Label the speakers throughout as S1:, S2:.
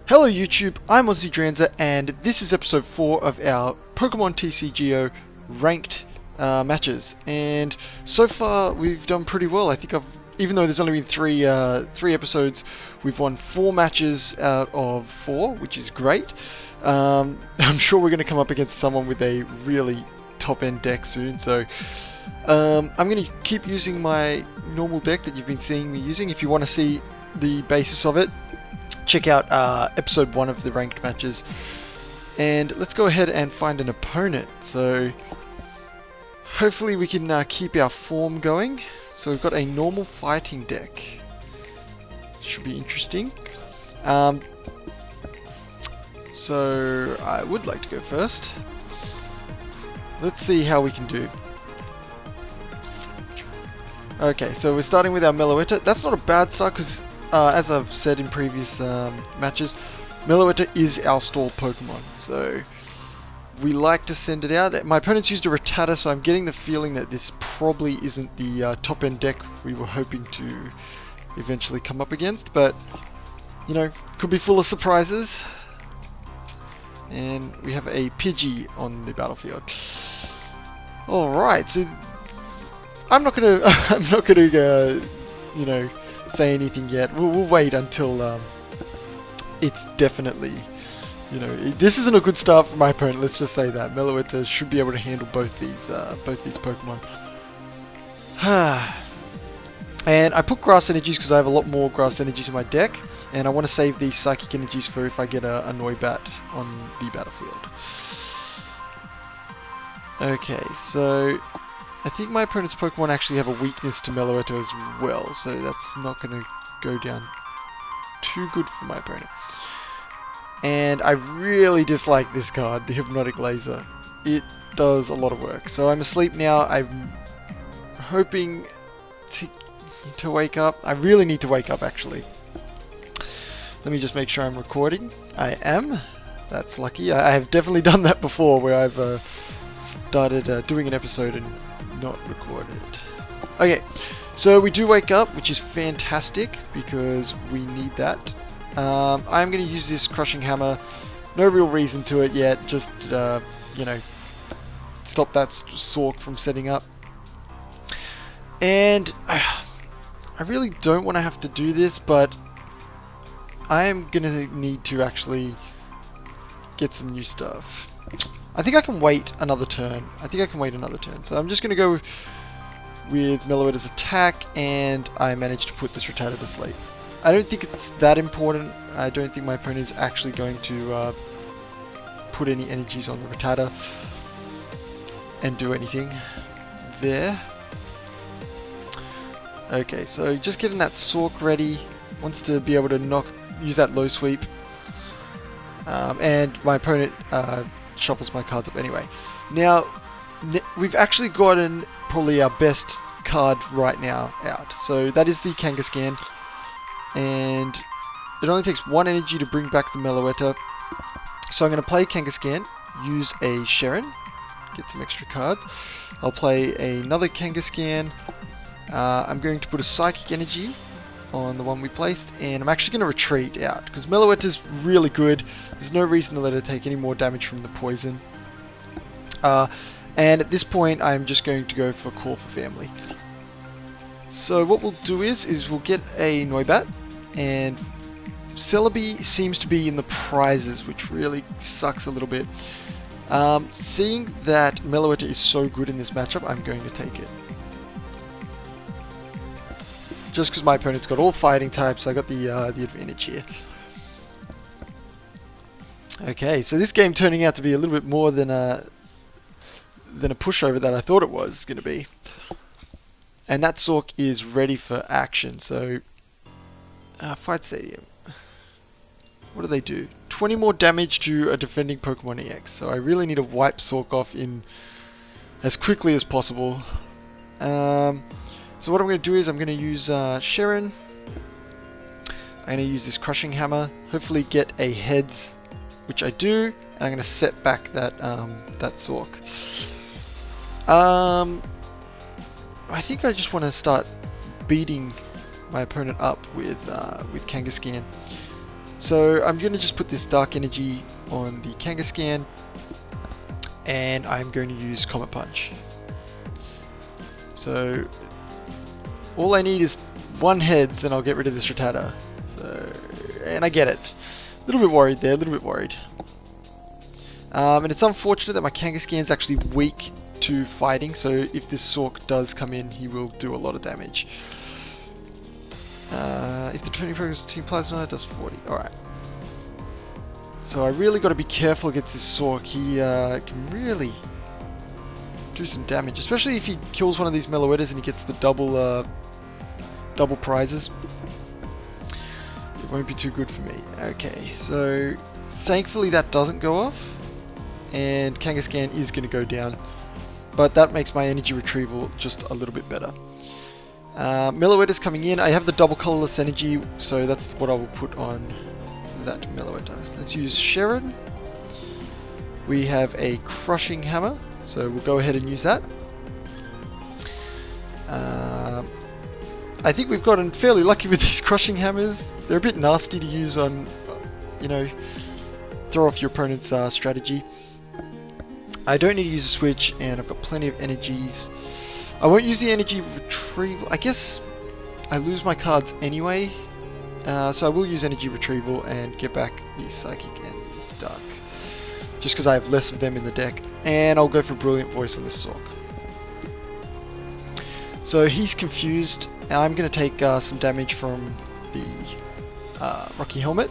S1: Hello YouTube, I'm Aussie and this is episode 4 of our Pokemon TCGO ranked matches. And so far we've done pretty well. I think even though there's only been three episodes, we've won 4 matches out of 4, which is great. I'm sure we're going to come up against someone with a really top-end deck soon, so I'm going to keep using my normal deck that you've been seeing me using. If you want to see the basis of it, check out episode 1 of the ranked matches. And let's go ahead and find an opponent. So hopefully we can keep our form going. So we've got a normal fighting deck. Should be interesting. So I would like to go first. Let's see how we can do. Okay, so we're starting with our Meloetta. That's not a bad start because as I've said in previous matches, Meloetta is our stall Pokemon, so we like to send it out. My opponent's used a Rattata, so I'm getting the feeling that this probably isn't the top-end deck we were hoping to eventually come up against, but, you know, could be full of surprises. And we have a Pidgey on the battlefield. Alright, so I'm not gonna, you know, say anything yet. We'll wait until it's definitely, you know, this isn't a good start for my opponent. Let's just say that Meloetta should be able to handle both these Pokemon. And I put Grass Energies because I have a lot more Grass Energies in my deck, and I want to save these Psychic Energies for if I get a Noibat on the battlefield. Okay, so I think my opponent's Pokemon actually have a weakness to Meloetta as well, so that's not going to go down too good for my opponent. And I really dislike this card, the Hypnotic Laser. It does a lot of work. So I'm asleep now. I'm hoping to wake up. I really need to wake up, actually. Let me just make sure I'm recording. I am. That's lucky. I have definitely done that before, where I've started doing an episode and not recorded. Okay, so we do wake up, which is fantastic because we need that. I'm going to use this Crushing Hammer. No real reason to it yet, just you know, stop that Sork from setting up. And I really don't want to have to do this, but I am going to need to actually get some new stuff. I think I can wait another turn. So I'm just going to go with Meloetta's attack, and I managed to put this Rattata to sleep. I don't think it's that important. I don't think my opponent is actually going to put any energies on the Rattata and do anything there. Okay, so just getting that Sork ready. Wants to be able to use that low sweep. And my opponent shuffles my cards up anyway. Now, we've actually gotten probably our best card right now out. So that is the Kangaskhan. And it only takes 1 energy to bring back the Meloetta. So I'm going to play Kangaskhan, use a Sharon, get some extra cards. I'll play another Kangaskhan. I'm going to put a Psychic Energy on the one we placed, and I'm actually going to retreat out because Meloetta's really good. There's no reason to let her take any more damage from the poison. And at this point, I'm just going to go for Call for Family. So what we'll do is we'll get a Noibat, and Celebi seems to be in the prizes, which really sucks a little bit. Seeing that Meloetta is so good in this matchup, I'm going to take it. Just because my opponent's got all fighting types, I got the advantage here. Okay, so this game turning out to be a little bit more than a pushover that I thought it was going to be. And that Sork is ready for action, so Fight Stadium. What do they do? 20 more damage to a defending Pokemon EX, so I really need to wipe Sork off in as quickly as possible. So what I'm going to do is I'm going to use Sharon. I'm going to use this Crushing Hammer, hopefully get a heads, which I do, and I'm going to set back that Sork. I think I just want to start beating my opponent up with Kangaskhan. So I'm going to just put this Dark Energy on the Kangaskhan, and I'm going to use Comet Punch. So all I need is 1 heads and I'll get rid of this Rattata. So, and I get it. A little bit worried there, a little bit worried. And it's unfortunate that my Kangaskhan's actually weak to fighting, so if this Sork does come in, he will do a lot of damage. If the training program is Team Plasma, it does 40. Alright. So I really got to be careful against this Sork. He can really do some damage, especially if he kills one of these Meloetas and he gets the double prizes. It won't be too good for me. Okay, so thankfully that doesn't go off, and Kangaskhan is going to go down, but that makes my energy retrieval just a little bit better. Meloeta's coming in. I have the double colorless energy, so that's what I will put on that Meloeta. Let's use Sharon. We have a crushing hammer, so we'll go ahead and use that. I think we've gotten fairly lucky with these crushing hammers. They're a bit nasty to use on, you know, throw off your opponent's strategy. I don't need to use a switch, and I've got plenty of energies. I won't use the energy retrieval. I guess I lose my cards anyway, so I will use energy retrieval and get back the Psychic and Dark, just because I have less of them in the deck. And I'll go for Brilliant Voice on this Sork. So he's confused. I'm going to take some damage from the Rocky Helmet,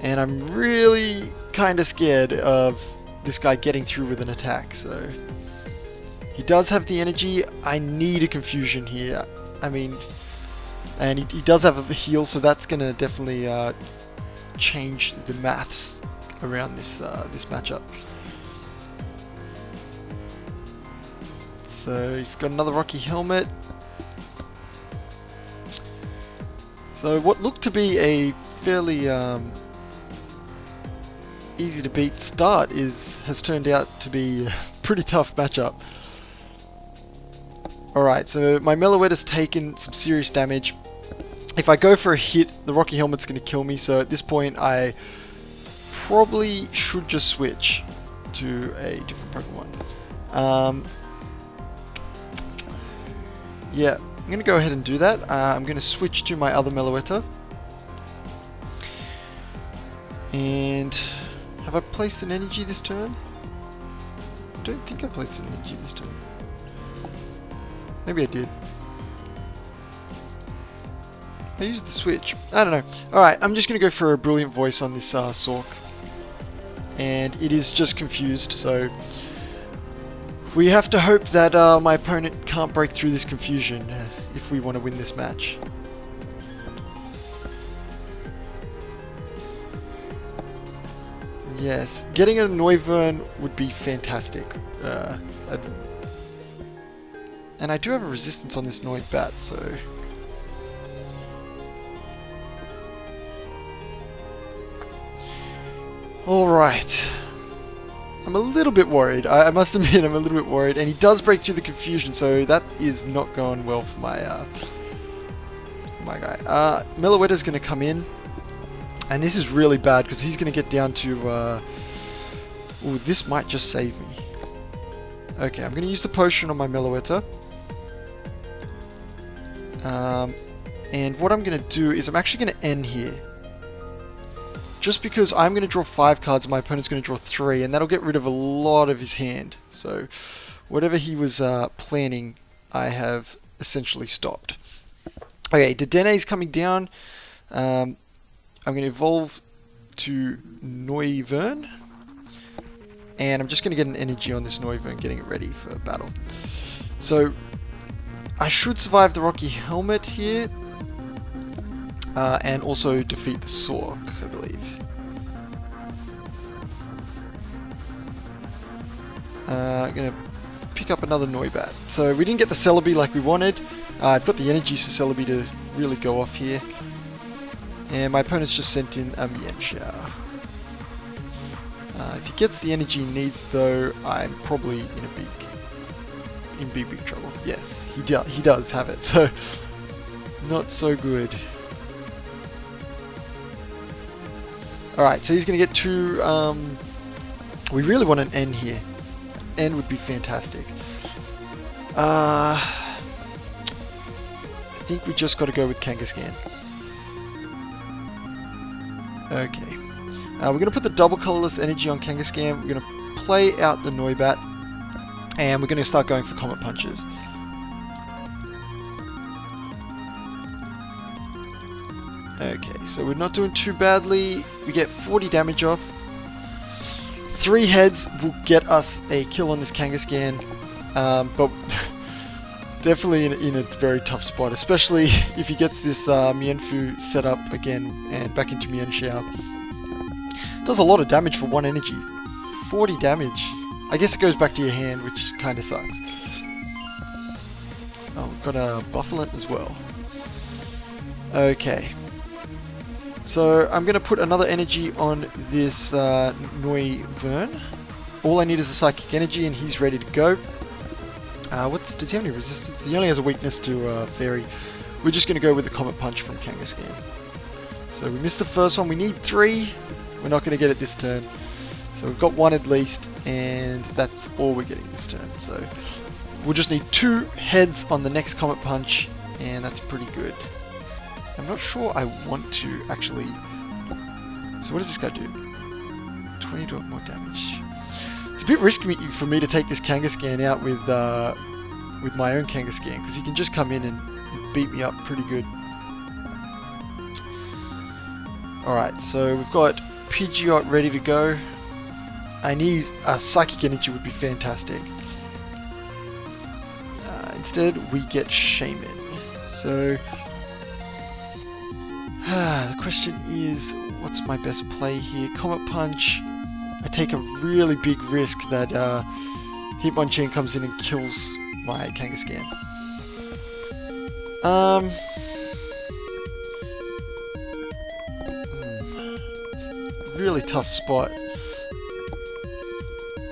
S1: and I'm really kind of scared of this guy getting through with an attack. So he does have the energy. I need a confusion here. I mean, and he does have a heal, so that's going to definitely change the maths around this this matchup. So he's got another Rocky Helmet. So what looked to be a fairly easy to beat start has turned out to be a pretty tough matchup. Alright, so my Meloeta's taken some serious damage. If I go for a hit, the Rocky Helmet's going to kill me, so at this point I probably should just switch to a different Pokemon. Yeah, I'm going to go ahead and do that. I'm going to switch to my other Meloeta. And have I placed an energy this turn? I don't think I placed an energy this turn. Maybe I did. I used the switch. I don't know. Alright, I'm just going to go for a Brilliant Voice on this Sork. And it is just confused, so we have to hope that my opponent can't break through this confusion if we want to win this match. Yes, getting a Noivern would be fantastic. And I do have a resistance on this Noibat, so alright. I'm a little bit worried. I must admit I'm a little bit worried. And he does break through the confusion, so that is not going well for my guy. Meloeta's going to come in. And this is really bad because he's going to get down to... ooh, this might just save me. Okay, I'm going to use the potion on my Meloeta. And what I'm going to do is I'm actually going to end here. Just because I'm going to draw 5 cards and my opponent's going to draw 3, and that'll get rid of a lot of his hand. So whatever he was planning, I have essentially stopped. Okay, Dedene's coming down. I'm going to evolve to Noivern. And I'm just going to get an energy on this Noivern, getting it ready for battle. So I should survive the Rocky Helmet here. And also defeat the Sork, I believe. I'm going to pick up another Noibat. So we didn't get the Celebi like we wanted. I've got the energies for Celebi to really go off here. And my opponent's just sent in a Mienshao. If he gets the energy he needs, though, I'm probably in big trouble. Yes, he does have it, so not so good. Alright, so he's going to get 2... we really want an N here. N would be fantastic. I think we just got to go with Kangaskhan. Okay. We're going to put the double colorless energy on Kangaskhan. We're going to play out the Noibat. And we're going to start going for Comet Punches. Okay, so we're not doing too badly. We get 40 damage off. 3 heads will get us a kill on this Kangaskhan. But definitely in a very tough spot, especially if he gets this Mienfoo set up again and back into Mienshao. Does a lot of damage for 1 energy. 40 damage. I guess it goes back to your hand, which kind of sucks. Oh, we've got a Buffalint as well. Okay. So I'm going to put another energy on this Noivern. All I need is a Psychic Energy and he's ready to go. Does he have any resistance? He only has a weakness to Fairy. We're just going to go with the Comet Punch from Kangaskhan. So we missed the first one. We need 3. We're not going to get it this turn. So we've got 1 at least, and that's all we're getting this turn. So we'll just need 2 heads on the next Comet Punch, and that's pretty good. I'm not sure I want to actually... So what does this guy do? 20 more damage. It's a bit risky for me to take this Kangaskhan out with my own Kangaskhan, because he can just come in and beat me up pretty good. Alright, so we've got Pidgeot ready to go. I need a Psychic Energy would be fantastic. Instead, we get Shaman. So, the question is, what's my best play here? Comet Punch. I take a really big risk that Hitmonchan comes in and kills my Kangaskhan. Really tough spot.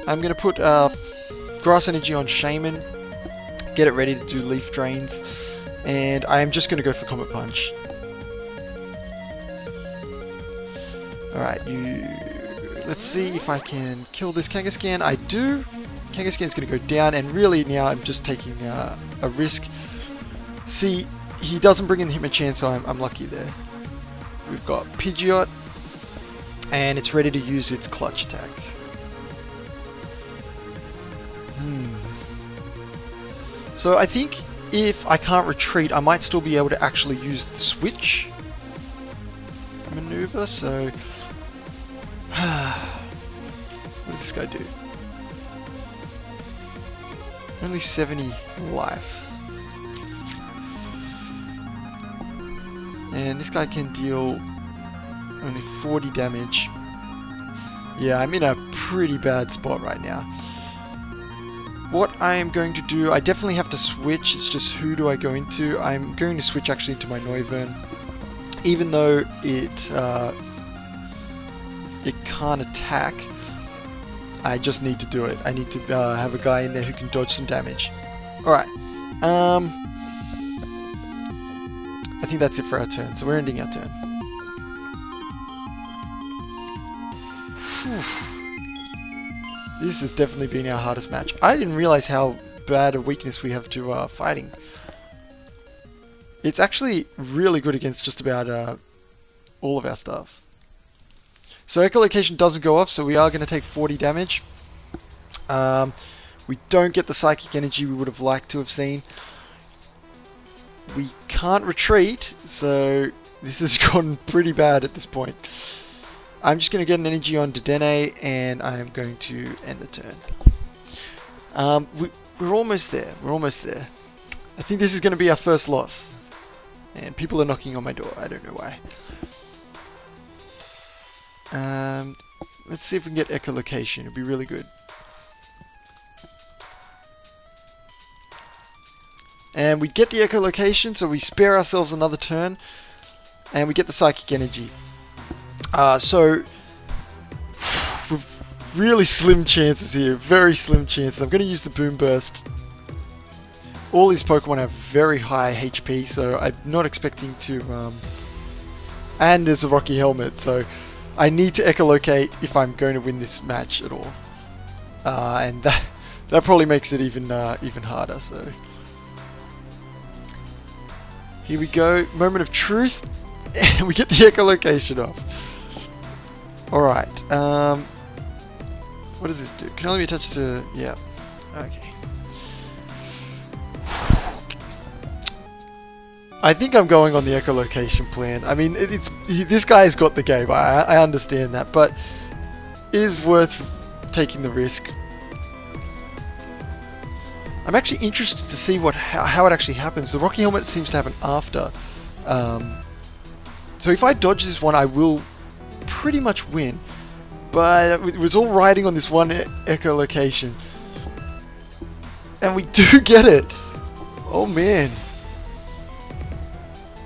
S1: I'm going to put Grass Energy on Shaman, get it ready to do Leaf Drains, and I am just going to go for Comet Punch. Alright, let's see if I can kill this Kangaskhan. I do. Kangaskhan's going to go down, and really now I'm just taking a risk. See, he doesn't bring in the Hitmonchan, so I'm lucky there. We've got Pidgeot, and it's ready to use its Clutch attack. So I think if I can't retreat, I might still be able to actually use the switch maneuver, so... what does this guy do? Only 70 life. And this guy can deal only 40 damage. Yeah, I'm in a pretty bad spot right now. What I am going to do, I definitely have to switch, it's just who do I go into. I'm going to switch actually to my Noivern. Even though it can't attack, I just need to do it. I need to have a guy in there who can dodge some damage. Alright. I think that's it for our turn, so we're ending our turn. Whew. This has definitely been our hardest match. I didn't realize how bad a weakness we have to fighting. It's actually really good against just about all of our stuff. So echolocation doesn't go off, so we are going to take 40 damage. We don't get the Psychic Energy we would have liked to have seen. We can't retreat, so this has gotten pretty bad at this point. I'm just going to get an energy on Dedenne, and I am going to end the turn. We're almost there. We're almost there. I think this is going to be our first loss. And people are knocking on my door. I don't know why. Let's see if we can get echolocation. It'd be really good. And we get the echolocation, so we spare ourselves another turn. And we get the Psychic Energy. So, we've really slim chances here, very slim chances. I'm going to use the Boom Burst. All these Pokemon have very high HP, so I'm not expecting to... and there's a Rocky Helmet, so I need to echolocate if I'm going to win this match at all. And that probably makes it even harder. So here we go, moment of truth, and we get the echolocation off. All right. What does this do? Can only be attached to, yeah. Okay. I think I'm going on the echolocation plan. I mean, this guy's got the game. I understand that, but it is worth taking the risk. I'm actually interested to see how it actually happens. The Rocky Helmet seems to have an after. So if I dodge this one, I will pretty much win. But it was all riding on this one echolocation. And we do get it. Oh man.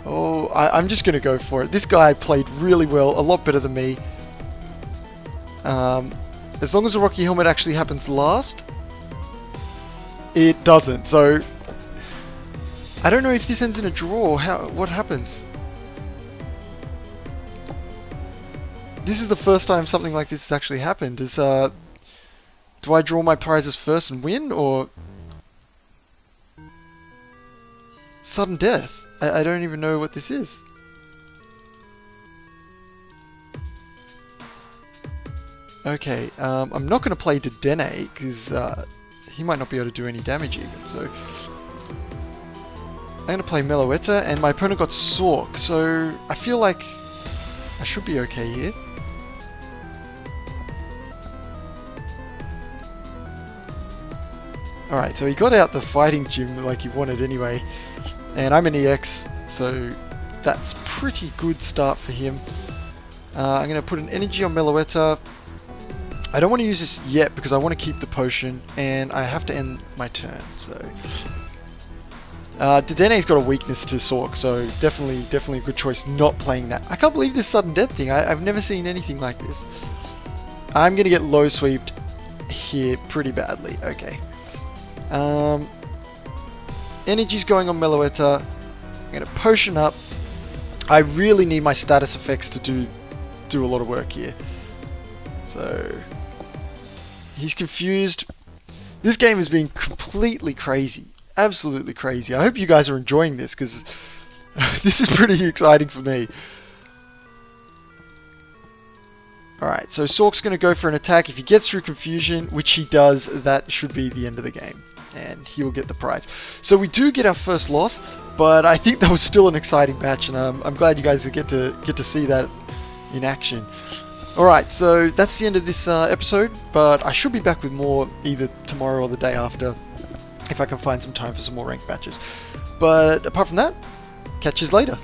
S1: Oh, I'm just going to go for it. This guy played really well, a lot better than me. As long as the Rocky Helmet actually happens last, it doesn't. So, I don't know if this ends in a draw. What happens? This is the first time something like this has actually happened. Do I draw my prizes first and win, or sudden death? I don't even know what this is. Okay, I'm not going to play Dedenne because he might not be able to do any damage even. So I'm going to play Meloetta, and my opponent got Sork, so I feel like I should be okay here. Alright, so he got out the fighting gym like he wanted anyway. And I'm an EX, so that's pretty good start for him. I'm going to put an energy on Meloetta. I don't want to use this yet because I want to keep the potion, and I have to end my turn. So Dedenne's got a weakness to Sork, so definitely a good choice not playing that. I can't believe this sudden death thing. I've never seen anything like this. I'm going to get low sweeped here pretty badly. Okay. Energy's going on Meloetta. I'm going to potion up. I really need my status effects to do a lot of work here. So he's confused. This game has been completely crazy. Absolutely crazy. I hope you guys are enjoying this because this is pretty exciting for me. Alright, so Sork's going to go for an attack. If he gets through confusion, which he does, that should be the end of the game. And he'll get the prize. So we do get our first loss, but I think that was still an exciting match, and I'm glad you guys get to see that in action. Alright, so that's the end of this episode, but I should be back with more either tomorrow or the day after, if I can find some time for some more ranked matches. But apart from that, catch you later.